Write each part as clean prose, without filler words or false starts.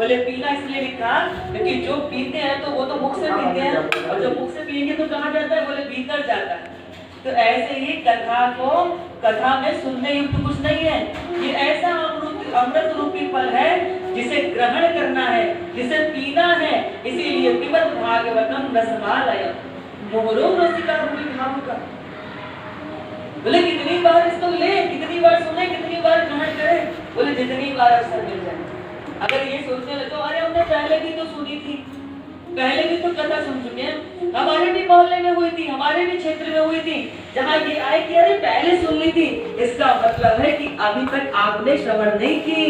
बोले पीना इसलिए लिखा क्योंकि जो पीते हैं तो वो तो मुख से पीते हैं, और जो मुख से पिएंगे तो कहाँ जाता है? बोले भीतर जाता है। तो ऐसे ही कथा में सुनने युक्त कुछ नहीं है, ये ऐसा अमृत रूपी फल है जिसे ग्रहण करना है, जिसे पीना है। इसीलिए पिबत भागवतम रसमालयम मोहरो रसिका भूमि भावुका। बोले कितनी बार इसको ले, कितनी बार सुने, कितनी बार ग्रहण करे? बोले जितनी बार अवसर मिल जाए। अगर ये सोचने लगे तो अरे हमने पहले भी तो सुनी थी, पहले भी तो कथा सुन चुके हैं, हमारे भी मोहल्ले में हुई थी, हमारे भी क्षेत्र में हुई थी, जहाँ ये आए कि अरे पहले सुन ली थी, इसका मतलब है कि अभी तक आपने श्रवण नहीं की।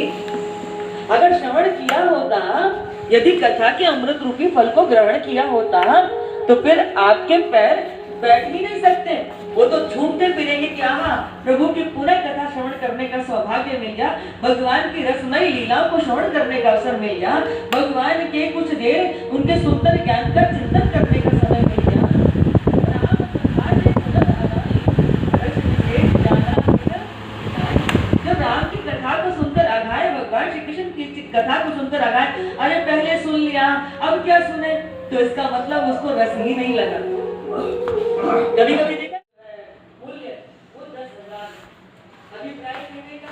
अगर श्रवण किया होता, यदि कथा के अमृत रूपी फल को ग्रहण किया होता, तो फिर आपके पैर बैठ ही नहीं सकते, वो तो झूमते फिरेंगे कि हाँ प्रभु की पूरा कथा श्रवण करने का सौभाग्य मिल गया, भगवान की रसमयी लीलाओं को श्रवण करने का अवसर मिल गया, भगवान के कुछ देर उनके सुंदर ज्ञान का चिंतन करने का समय मिल गया। जब राम की कथा को सुनकर अघाए, भगवान श्री कृष्ण की कथा को सुनकर अघाए, अरे पहले सुन लिया अब क्या सुने, तो इसका मतलब उसको रस ही नहीं लगा। कभी कभी देखा मूल्य वो 10,000 अभिप्राय कहने का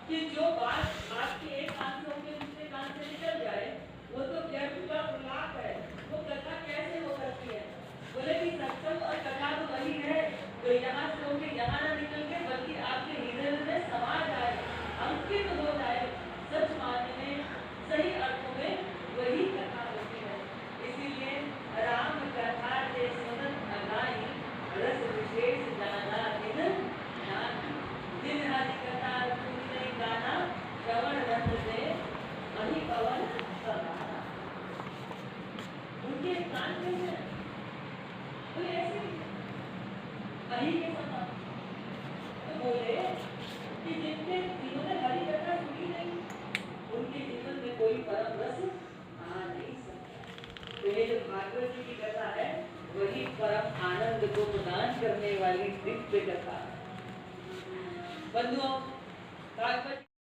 कि जो बात आपके एक कान से होकर दूसरे कान से निकल जाए वो तो व्यर्थ का प्रलाप है, वो कथा कैसे हो सकती है? बोले कि सत्संग और कथा तो वही है जो यहाँ से होकर यहाँ ना निकल के बल्कि आपके हृदय में समा जाए, अंकित हो जाए। सच मानने में सही अर्थों में वही कथा होती है। इसीलिए राम कथा से सुनत अगाई रस विशेष जाना दिन दिन हरि कथा सुनने गाना श्रवण रस से अहि पवन समाना। उनके कान में है बोले ऐसे अहि के समान। तो बोले कि जिन्होंने हरि कथा सुनी नहीं उनके जीवन में कोई परम रस आ नहीं सकता। तो ये जो भागवत जी की कथा है वही परम आनंद को प्रदान करने वाली दिव्य कथा है। बंधुओं, भागवत